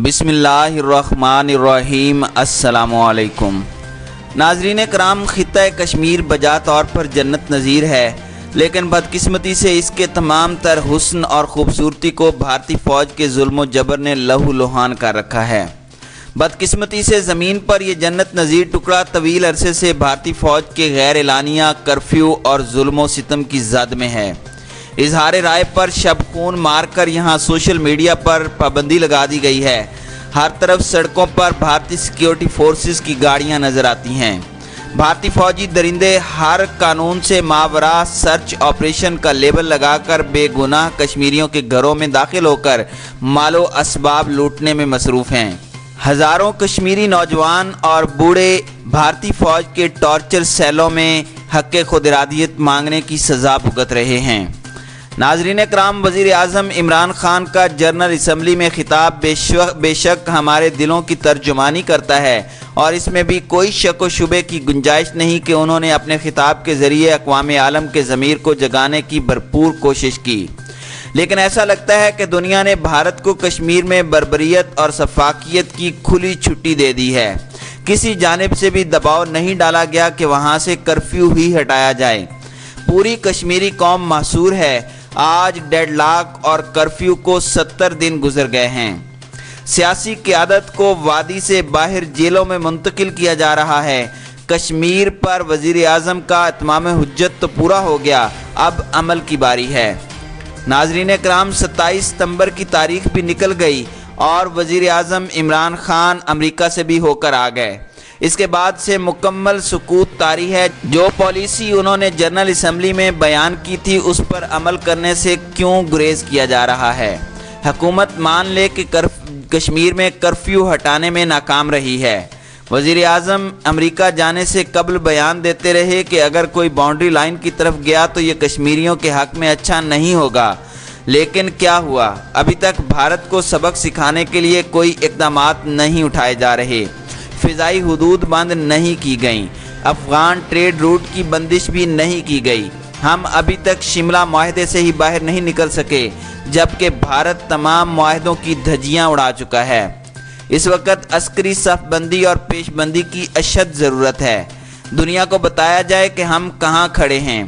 بسم اللہ الرحمن الرحیم۔ السلام علیکم ناظرین کرام، خطہ کشمیر بجا طور پر جنت نظیر ہے، لیکن بدقسمتی سے اس کے تمام تر حسن اور خوبصورتی کو بھارتی فوج کے ظلم و جبر نے لہو لہان کر رکھا ہے۔ بدقسمتی سے زمین پر یہ جنت نظیر ٹکڑا طویل عرصے سے بھارتی فوج کے غیر اعلانیہ کرفیو اور ظلم و ستم کی زد میں ہے۔ اظہار رائے پر شب خون مار کر یہاں سوشل میڈیا پر پابندی لگا دی گئی ہے۔ ہر طرف سڑکوں پر بھارتی سیکیورٹی فورسز کی گاڑیاں نظر آتی ہیں۔ بھارتی فوجی درندے ہر قانون سے ماوراء سرچ آپریشن کا لیبل لگا کر بے گناہ کشمیریوں کے گھروں میں داخل ہو کر مال و اسباب لوٹنے میں مصروف ہیں۔ ہزاروں کشمیری نوجوان اور بوڑھے بھارتی فوج کے ٹارچر سیلوں میں حق خود ارادیت مانگنے کی سزا بھگت رہے ہیں۔ ناظرین کرام، وزیر اعظم عمران خان کا جنرل اسمبلی میں خطاب بے شک ہمارے دلوں کی ترجمانی کرتا ہے، اور اس میں بھی کوئی شک و شبے کی گنجائش نہیں کہ انہوں نے اپنے خطاب کے ذریعے اقوام عالم کے ضمیر کو جگانے کی بھرپور کوشش کی۔ لیکن ایسا لگتا ہے کہ دنیا نے بھارت کو کشمیر میں بربریت اور سفاکیت کی کھلی چھٹی دے دی ہے۔ کسی جانب سے بھی دباؤ نہیں ڈالا گیا کہ وہاں سے کرفیو ہی ہٹایا جائے۔ پوری کشمیری قوم محصور ہے۔ آج ڈیڈ لاک اور کرفیو کو 70 دن گزر گئے ہیں۔ سیاسی قیادت کو وادی سے باہر جیلوں میں منتقل کیا جا رہا ہے۔ کشمیر پر وزیر اعظم کا اتمام حجت تو پورا ہو گیا، اب عمل کی باری ہے۔ ناظرین کرام، 27 ستمبر کی تاریخ بھی نکل گئی اور وزیر اعظم عمران خان امریکہ سے بھی ہو کر آ گئے۔ اس کے بعد سے مکمل سکوت طاری ہے۔ جو پالیسی انہوں نے جنرل اسمبلی میں بیان کی تھی، اس پر عمل کرنے سے کیوں گریز کیا جا رہا ہے؟ حکومت مان لے کہ کشمیر میں کرفیو ہٹانے میں ناکام رہی ہے۔ وزیر اعظم امریکہ جانے سے قبل بیان دیتے رہے کہ اگر کوئی باؤنڈری لائن کی طرف گیا تو یہ کشمیریوں کے حق میں اچھا نہیں ہوگا، لیکن کیا ہوا؟ ابھی تک بھارت کو سبق سکھانے کے لیے کوئی اقدامات نہیں اٹھائے جا رہے۔ فضائی حدود بند نہیں کی گئیں، افغان ٹریڈ روٹ کی بندش بھی نہیں کی گئی۔ ہم ابھی تک شملہ معاہدے سے ہی باہر نہیں نکل سکے، جبکہ بھارت تمام معاہدوں کی دھجیاں اڑا چکا ہے۔ اس وقت عسکری صف بندی اور پیش بندی کی اشد ضرورت ہے۔ دنیا کو بتایا جائے کہ ہم کہاں کھڑے ہیں۔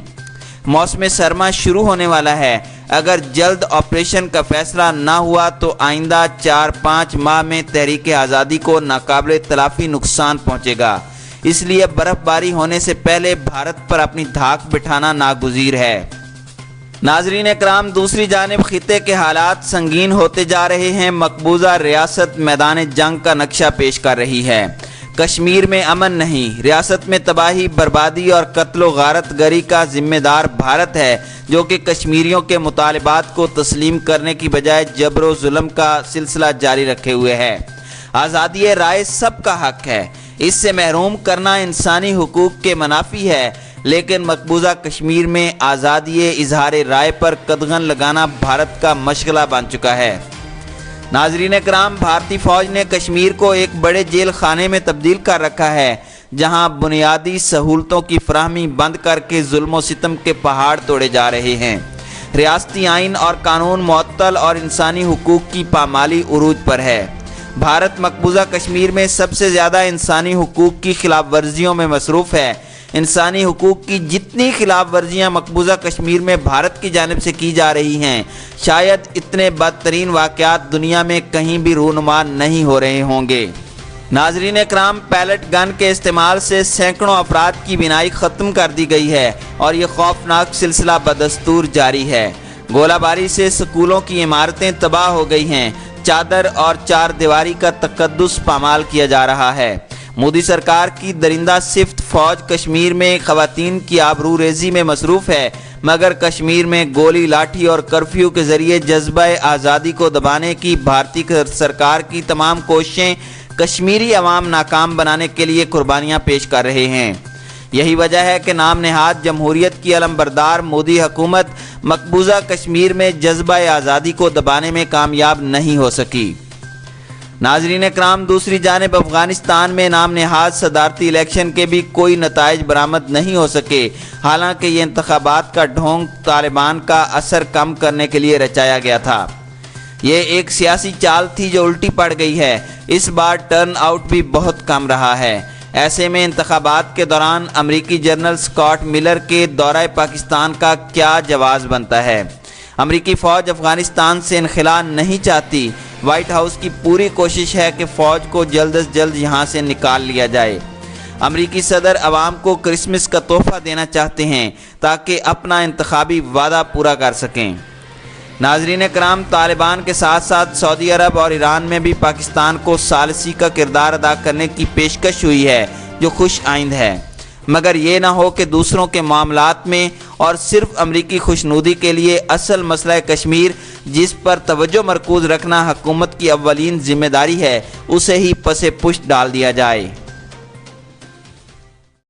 موسم سرما شروع ہونے والا ہے۔ اگر جلد آپریشن کا فیصلہ نہ ہوا تو آئندہ 4-5 ماہ میں تحریک آزادی کو ناقابل تلافی نقصان پہنچے گا۔ اس لیے برف باری ہونے سے پہلے بھارت پر اپنی دھاک بٹھانا ناگزیر ہے۔ ناظرین کرام، دوسری جانب خطے کے حالات سنگین ہوتے جا رہے ہیں۔ مقبوضہ ریاست میدان جنگ کا نقشہ پیش کر رہی ہے۔ کشمیر میں امن نہیں، ریاست میں تباہی، بربادی اور قتل و غارت گری کا ذمہ دار بھارت ہے، جو کہ کشمیریوں کے مطالبات کو تسلیم کرنے کی بجائے جبر و ظلم کا سلسلہ جاری رکھے ہوئے ہے۔ آزادی رائے سب کا حق ہے، اس سے محروم کرنا انسانی حقوق کے منافی ہے، لیکن مقبوضہ کشمیر میں آزادی اظہار رائے پر قدغن لگانا بھارت کا مشغلہ بن چکا ہے۔ ناظرین کرام، بھارتی فوج نے کشمیر کو ایک بڑے جیل خانے میں تبدیل کر رکھا ہے، جہاں بنیادی سہولتوں کی فراہمی بند کر کے ظلم و ستم کے پہاڑ توڑے جا رہے ہیں۔ ریاستی آئین اور قانون معطل اور انسانی حقوق کی پامالی عروج پر ہے۔ بھارت مقبوضہ کشمیر میں سب سے زیادہ انسانی حقوق کی خلاف ورزیوں میں مصروف ہے۔ انسانی حقوق کی جتنی خلاف ورزیاں مقبوضہ کشمیر میں بھارت کی جانب سے کی جا رہی ہیں، شاید اتنے بدترین واقعات دنیا میں کہیں بھی رونما نہیں ہو رہے ہوں گے۔ ناظرین کرام، پیلٹ گن کے استعمال سے سینکڑوں افراد کی بینائی ختم کر دی گئی ہے، اور یہ خوفناک سلسلہ بدستور جاری ہے۔ گولہ باری سے سکولوں کی عمارتیں تباہ ہو گئی ہیں۔ چادر اور چار دیواری کا تقدس پامال کیا جا رہا ہے۔ مودی سرکار کی درندہ صفت فوج کشمیر میں خواتین کی آبرو ریزی میں مصروف ہے، مگر کشمیر میں گولی لاٹھی اور کرفیو کے ذریعے جذبہ آزادی کو دبانے کی بھارتی سرکار کی تمام کوششیں کشمیری عوام ناکام بنانے کے لیے قربانیاں پیش کر رہے ہیں۔ یہی وجہ ہے کہ نام نہاد جمہوریت کی علمبردار مودی حکومت مقبوضہ کشمیر میں جذبہ آزادی کو دبانے میں کامیاب نہیں ہو سکی۔ ناظرین کرام، دوسری جانب افغانستان میں نام نہاد صدارتی الیکشن کے بھی کوئی نتائج برآمد نہیں ہو سکے، حالانکہ یہ انتخابات کا ڈھونگ طالبان کا اثر کم کرنے کے لیے رچایا گیا تھا۔ یہ ایک سیاسی چال تھی جو الٹی پڑ گئی ہے۔ اس بار ٹرن آؤٹ بھی بہت کم رہا ہے۔ ایسے میں انتخابات کے دوران امریکی جنرل اسکاٹ ملر کے دورہ پاکستان کا کیا جواز بنتا ہے؟ امریکی فوج افغانستان سے انخلا نہیں چاہتی۔ وائٹ ہاؤس کی پوری کوشش ہے کہ فوج کو جلد از جلد یہاں سے نکال لیا جائے۔ امریکی صدر عوام کو کرسمس کا تحفہ دینا چاہتے ہیں تاکہ اپنا انتخابی وعدہ پورا کر سکیں۔ ناظرین کرام، طالبان کے ساتھ ساتھ سعودی عرب اور ایران میں بھی پاکستان کو ثالثی کا کردار ادا کرنے کی پیشکش ہوئی ہے، جو خوش آئند ہے، مگر یہ نہ ہو کہ دوسروں کے معاملات میں اور صرف امریکی خوشنودی کے لیے اصل مسئلہ کشمیر، جس پر توجہ مرکوز رکھنا حکومت کی اولین ذمہ داری ہے، اسے ہی پس پشت ڈال دیا جائے۔